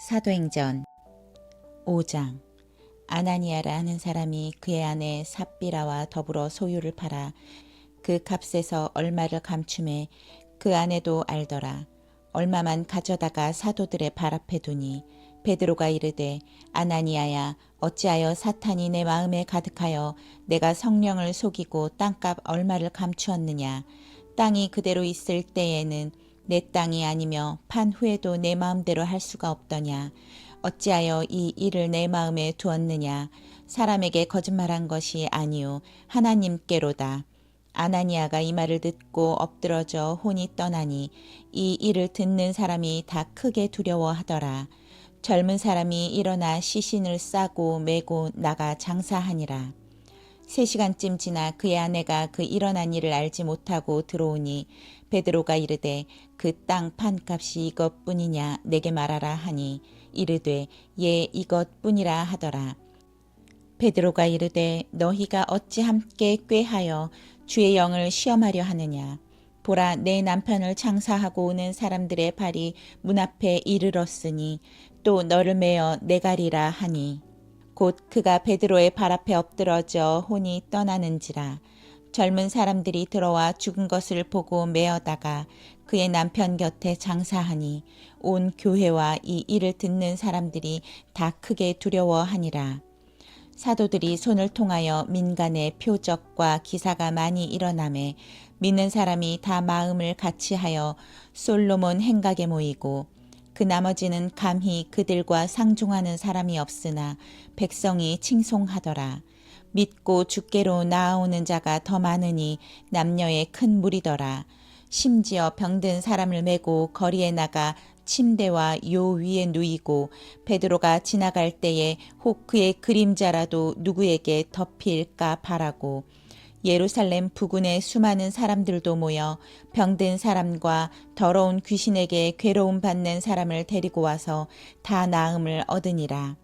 사도행전 5장. 아나니아라 하는 사람이 그의 아내 삽비라와 더불어 소유를 팔아 그 값에서 얼마를 감춤해 그 아내도 알더라. 얼마만 가져다가 사도들의 발 앞에 두니 베드로가 이르되, 아나니아야, 어찌하여 사탄이 내 마음에 가득하여 내가 성령을 속이고 땅값 얼마를 감추었느냐. 땅이 그대로 있을 때에는 내 땅이 아니며 판 후에도 내 마음대로 할 수가 없더냐. 어찌하여 이 일을 내 마음에 두었느냐. 사람에게 거짓말한 것이 아니요 하나님께로다. 아나니아가 이 말을 듣고 엎드러져 혼이 떠나니 이 일을 듣는 사람이 다 크게 두려워하더라. 젊은 사람이 일어나 시신을 싸고 메고 나가 장사하니라. 3시간쯤 지나 그의 아내가 그 일어난 일을 알지 못하고 들어오니 베드로가 이르되, 그 땅 판값이 이것뿐이냐 내게 말하라 하니 이르되, 예, 이것뿐이라 하더라. 베드로가 이르되, 너희가 어찌 함께 꾀하여 주의 영을 시험하려 하느냐. 보라, 내 남편을 장사하고 오는 사람들의 발이 문 앞에 이르렀으니 또 너를 메어 내가리라 하니 곧 그가 베드로의 발 앞에 엎드러져 혼이 떠나는지라. 젊은 사람들이 들어와 죽은 것을 보고 메어다가 그의 남편 곁에 장사하니 온 교회와 이 일을 듣는 사람들이 다 크게 두려워하니라. 사도들이 손을 통하여 민간의 표적과 기사가 많이 일어나매 믿는 사람이 다 마음을 같이하여 솔로몬 행각에 모이고, 그 나머지는 감히 그들과 상종하는 사람이 없으나 백성이 칭송하더라. 믿고 주께로 나아오는 자가 더 많으니 남녀의 큰 무리더라. 심지어 병든 사람을 메고 거리에 나가 침대와 요 위에 누이고 베드로가 지나갈 때에 혹 그의 그림자라도 누구에게 덮일까 바라고, 예루살렘 부근에 수많은 사람들도 모여 병든 사람과 더러운 귀신에게 괴로움 받는 사람을 데리고 와서 다 나음을 얻으니라.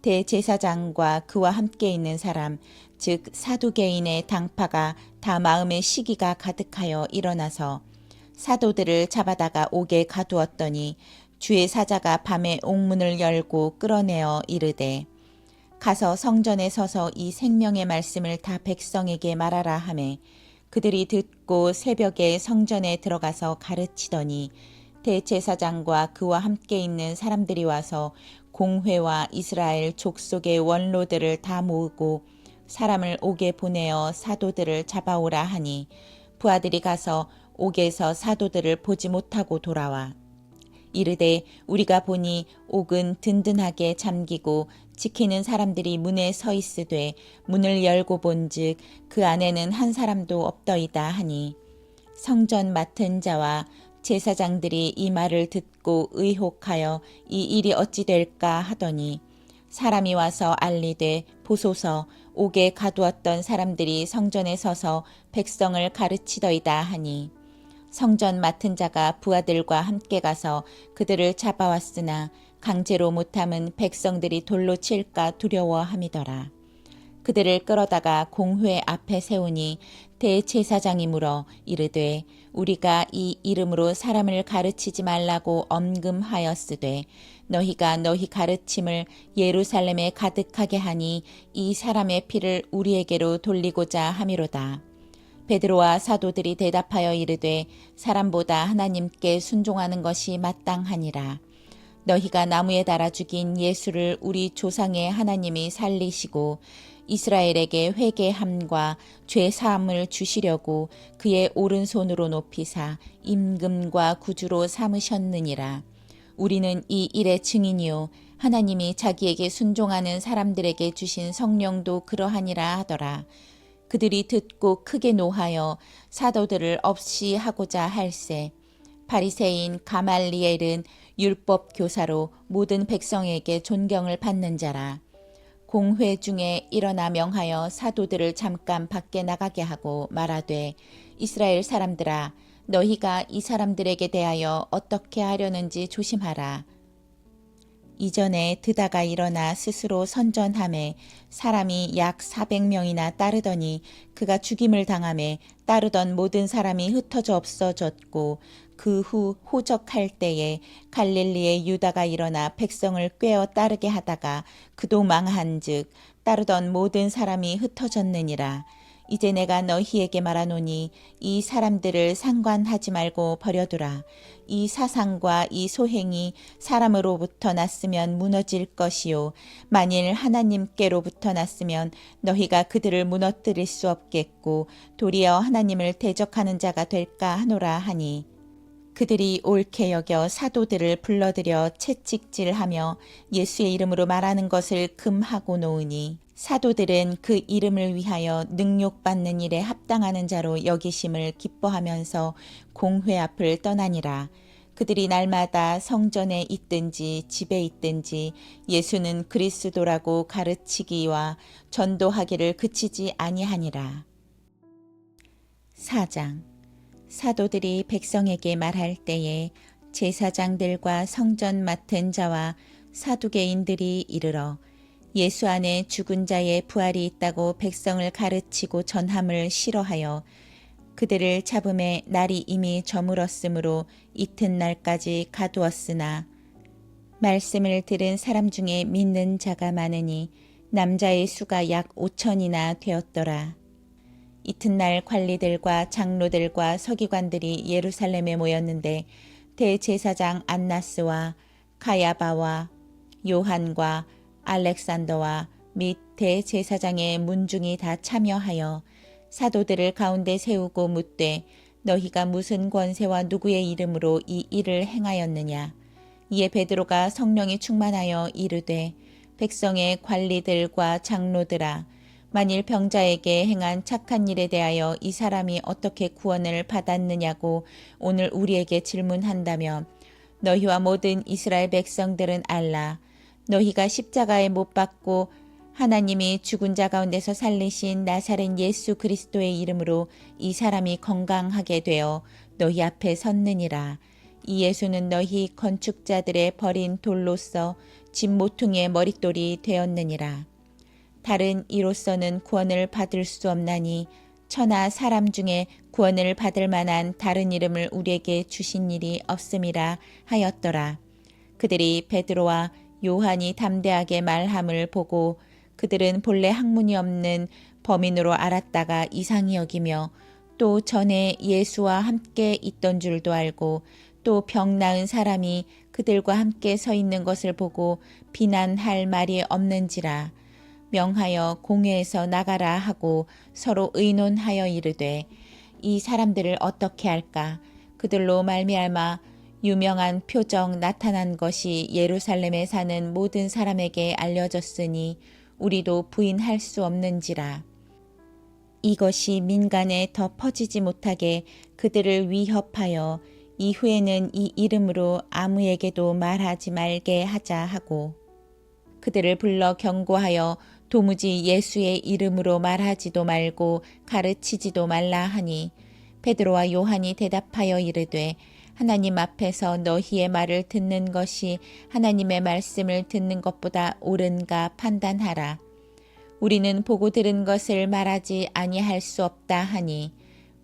대제사장과 그와 함께 있는 사람, 즉 사두개인의 당파가 다 마음의 시기가 가득하여 일어나서 사도들을 잡아다가 옥에 가두었더니 주의 사자가 밤에 옥문을 열고 끌어내어 이르되, 가서 성전에 서서 이 생명의 말씀을 다 백성에게 말하라 하매 그들이 듣고 새벽에 성전에 들어가서 가르치더니 대제사장과 그와 함께 있는 사람들이 와서 공회와 이스라엘 족속의 원로들을 다 모으고 사람을 옥에 보내어 사도들을 잡아오라 하니, 부하들이 가서 옥에서 사도들을 보지 못하고 돌아와 이르되, 우리가 보니 옥은 든든하게 잠기고 지키는 사람들이 문에 서 있으되 문을 열고 본즉 그 안에는 한 사람도 없더이다 하니, 성전 맡은 자와 제사장들이 이 말을 듣고 의혹하여 이 일이 어찌 될까 하더니, 사람이 와서 알리되, 보소서, 옥에 가두었던 사람들이 성전에 서서 백성을 가르치더이다 하니, 성전 맡은 자가 부하들과 함께 가서 그들을 잡아왔으나 강제로 못함은 백성들이 돌로 칠까 두려워함이더라. 그들을 끌어다가 공회 앞에 세우니 대제사장이 물어 이르되, 우리가 이 이름으로 사람을 가르치지 말라고 엄금하였으되 너희가 너희 가르침을 예루살렘에 가득하게 하니 이 사람의 피를 우리에게로 돌리고자 함이로다. 베드로와 사도들이 대답하여 이르되, 사람보다 하나님께 순종하는 것이 마땅하니라. 너희가 나무에 달아 죽인 예수를 우리 조상의 하나님이 살리시고 이스라엘에게 회개함과 죄 사함을 주시려고 그의 오른손으로 높이사 임금과 구주로 삼으셨느니라. 우리는 이 일의 증인이요 하나님이 자기에게 순종하는 사람들에게 주신 성령도 그러하니라 하더라. 그들이 듣고 크게 노하여 사도들을 없이 하고자 할세. 바리새인 가말리엘은 율법 교사로 모든 백성에게 존경을 받는 자라. 공회 중에 일어나 명하여 사도들을 잠깐 밖에 나가게 하고 말하되, 이스라엘 사람들아, 너희가 이 사람들에게 대하여 어떻게 하려는지 조심하라. 이전에 드다가 일어나 스스로 선전하매 사람이 약 400명이나 따르더니 그가 죽임을 당하매 따르던 모든 사람이 흩어져 없어졌고 그 후 호적할 때에 갈릴리의 유다가 일어나 백성을 꾀어 따르게 하다가 그도 망한즉 따르던 모든 사람이 흩어졌느니라. 이제 내가 너희에게 말하노니 이 사람들을 상관하지 말고 버려두라. 이 사상과 이 소행이 사람으로부터 났으면 무너질 것이요 만일 하나님께로부터 났으면 너희가 그들을 무너뜨릴 수 없겠고 도리어 하나님을 대적하는 자가 될까 하노라 하니, 그들이 옳게 여겨 사도들을 불러들여 채찍질하며 예수의 이름으로 말하는 것을 금하고 놓으니, 사도들은 그 이름을 위하여 능욕받는 일에 합당하는 자로 여기심을 기뻐하면서 공회 앞을 떠나니라. 그들이 날마다 성전에 있든지 집에 있든지 예수는 그리스도라고 가르치기와 전도하기를 그치지 아니하니라. 4장. 사도들이 백성에게 말할 때에 제사장들과 성전 맡은 자와 사두개인들이 이르러 예수 안에 죽은 자의 부활이 있다고 백성을 가르치고 전함을 싫어하여 그들을 잡음에 날이 이미 저물었으므로 이튿날까지 가두었으나, 말씀을 들은 사람 중에 믿는 자가 많으니 남자의 수가 약 5천이나 되었더라. 이튿날 관리들과 장로들과 서기관들이 예루살렘에 모였는데 대제사장 안나스와 가야바와 요한과 알렉산더와 및 대제사장의 문중이 다 참여하여 사도들을 가운데 세우고 묻되, 너희가 무슨 권세와 누구의 이름으로 이 일을 행하였느냐? 이에 베드로가 성령이 충만하여 이르되, 백성의 관리들과 장로들아, 만일 병자에게 행한 착한 일에 대하여 이 사람이 어떻게 구원을 받았느냐고 오늘 우리에게 질문한다면, 너희와 모든 이스라엘 백성들은 알라. 너희가 십자가에 못 박고 하나님이 죽은 자 가운데서 살리신 나사렛 예수 그리스도의 이름으로 이 사람이 건강하게 되어 너희 앞에 섰느니라. 이 예수는 너희 건축자들의 버린 돌로서 집 모퉁이의 머릿돌이 되었느니라. 다른 이로서는 구원을 받을 수 없나니 천하 사람 중에 구원을 받을 만한 다른 이름을 우리에게 주신 일이 없음이라 하였더라. 그들이 베드로와 요한이 담대하게 말함을 보고 그들은 본래 학문이 없는 범인으로 알았다가 이상히 여기며, 또 전에 예수와 함께 있던 줄도 알고 또 병 나은 사람이 그들과 함께 서 있는 것을 보고 비난할 말이 없는지라 명하여 공회에서 나가라 하고 서로 의논하여 이르되, 이 사람들을 어떻게 할까? 그들로 말미암아 유명한 표적 나타난 것이 예루살렘에 사는 모든 사람에게 알려졌으니 우리도 부인할 수 없는지라. 이것이 민간에 더 퍼지지 못하게 그들을 위협하여 이후에는 이 이름으로 아무에게도 말하지 말게 하자 하고, 그들을 불러 경고하여 도무지 예수의 이름으로 말하지도 말고 가르치지도 말라 하니, 베드로와 요한이 대답하여 이르되, 하나님 앞에서 너희의 말을 듣는 것이 하나님의 말씀을 듣는 것보다 옳은가 판단하라. 우리는 보고 들은 것을 말하지 아니할 수 없다 하니,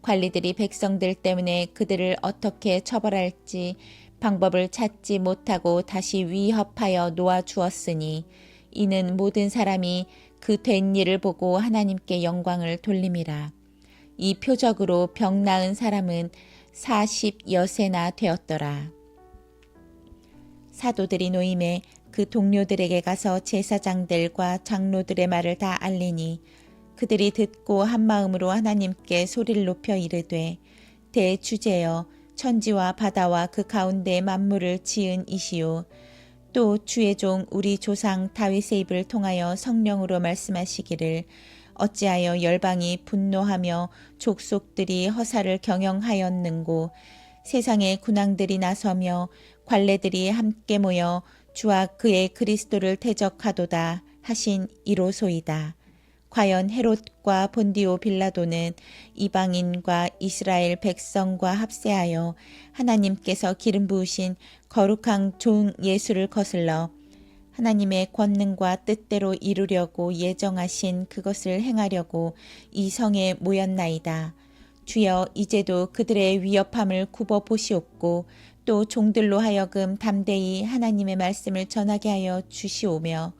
관리들이 백성들 때문에 그들을 어떻게 처벌할지 방법을 찾지 못하고 다시 위협하여 놓아주었으니, 이는 모든 사람이 그 된 일을 보고 하나님께 영광을 돌림이라. 이 표적으로 병 나은 사람은 40여세나 되었더라. 사도들이 노임에 그 동료들에게 가서 제사장들과 장로들의 말을 다 알리니, 그들이 듣고 한마음으로 하나님께 소리를 높여 이르되, 대주제여, 천지와 바다와 그 가운데 만물을 지은 이시요, 또 주의 종 우리 조상 다윗의 입을 통하여 성령으로 말씀하시기를, 어찌하여 열방이 분노하며 족속들이 허사를 경영하였는고, 세상의 군왕들이 나서며 관례들이 함께 모여 주와 그의 그리스도를 대적하도다 하신 이로소이다. 과연 헤롯과 본디오 빌라도는 이방인과 이스라엘 백성과 합세하여 하나님께서 기름 부으신 거룩한 종 예수를 거슬러 하나님의 권능과 뜻대로 이루려고 예정하신 그것을 행하려고 이 성에 모였나이다. 주여 이제도 그들의 위협함을 굽어 보시옵고 또 종들로 하여금 담대히 하나님의 말씀을 전하게 하여 주시오며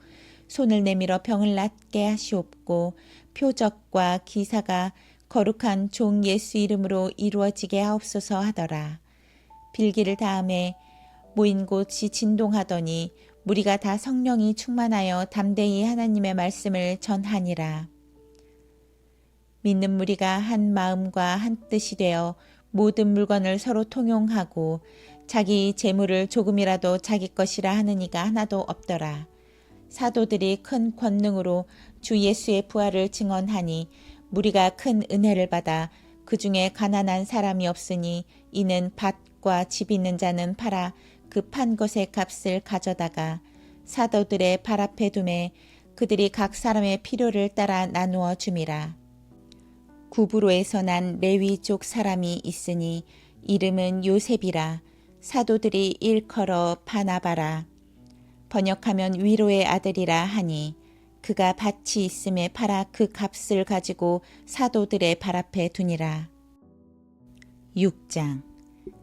손을 내밀어 병을 낫게 하시옵고 표적과 기사가 거룩한 종 예수 이름으로 이루어지게 하옵소서 하더라. 빌기를 다음에 모인 곳이 진동하더니 무리가 다 성령이 충만하여 담대히 하나님의 말씀을 전하니라. 믿는 무리가 한 마음과 한 뜻이 되어 모든 물건을 서로 통용하고 자기 재물을 조금이라도 자기 것이라 하는 이가 하나도 없더라. 사도들이 큰 권능으로 주 예수의 부활을 증언하니 무리가 큰 은혜를 받아 그 중에 가난한 사람이 없으니 이는 밭과 집 있는 자는 팔아 그 판 것의 값을 가져다가 사도들의 발 앞에 두매 그들이 각 사람의 필요를 따라 나누어 줌이라. 구브로에서 난 레위족 사람이 있으니 이름은 요셉이라. 사도들이 일컬어 바나바라. 번역하면 위로의 아들이라 하니 그가 밭이 있음에 팔아 그 값을 가지고 사도들의 발 앞에 두니라. 6장.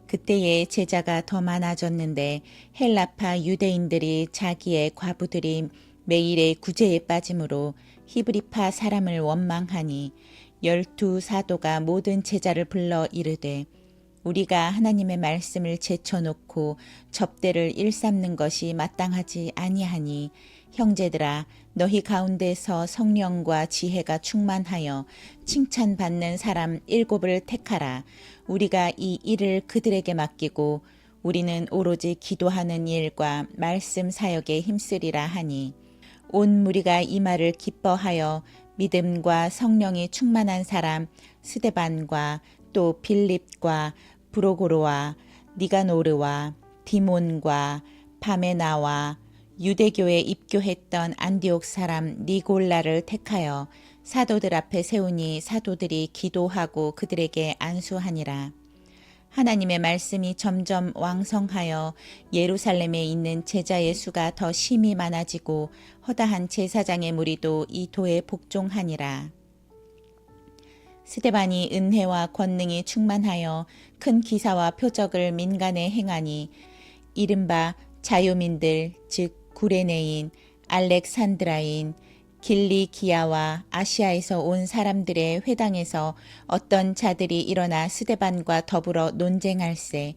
그때의 제자가 더 많아졌는데 헬라파 유대인들이 자기의 과부들이 매일의 구제에 빠짐으로 히브리파 사람을 원망하니 12 사도가 모든 제자를 불러 이르되 우리가 하나님의 말씀을 제쳐놓고 접대를 일삼는 것이 마땅하지 아니하니 형제들아 너희 가운데서 성령과 지혜가 충만하여 칭찬받는 사람 7을 택하라. 우리가 이 일을 그들에게 맡기고 우리는 오로지 기도하는 일과 말씀 사역에 힘쓰리라 하니 온 무리가 이 말을 기뻐하여 믿음과 성령이 충만한 사람 스데반과 또 빌립과 브로고로와 니가노르와 디몬과 바메나와 유대교에 입교했던 안디옥 사람 니골라를 택하여 사도들 앞에 세우니 사도들이 기도하고 그들에게 안수하니라. 하나님의 말씀이 점점 왕성하여 예루살렘에 있는 제자의 수가 더 심히 많아지고 허다한 제사장의 무리도 이 도에 복종하니라. 스데반이 은혜와 권능이 충만하여 큰 기사와 표적을 민간에 행하니 이른바 자유민들 즉 구레네인, 알렉산드라인, 길리기아와 아시아에서 온 사람들의 회당에서 어떤 자들이 일어나 스데반과 더불어 논쟁할세.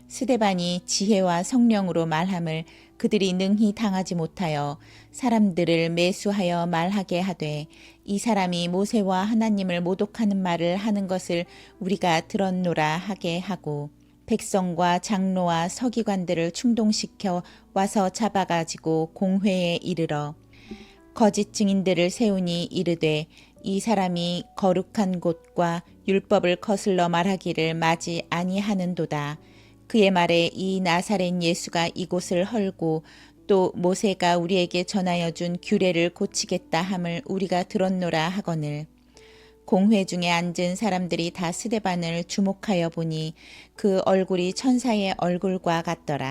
스데반이 지혜와 성령으로 말함을 그들이 능히 당하지 못하여 사람들을 매수하여 말하게 하되 이 사람이 모세와 하나님을 모독하는 말을 하는 것을 우리가 들었노라 하게 하고 백성과 장로와 서기관들을 충동시켜 와서 잡아가지고 공회에 이르러 거짓 증인들을 세우니 이르되 이 사람이 거룩한 곳과 율법을 거슬러 말하기를 마지 아니하는도다. 그의 말에 이 나사렛 예수가 이곳을 헐고 또 모세가 우리에게 전하여 준 규례를 고치겠다 함을 우리가 들었노라 하거늘. 공회 중에 앉은 사람들이 다 스데반을 주목하여 보니 그 얼굴이 천사의 얼굴과 같더라.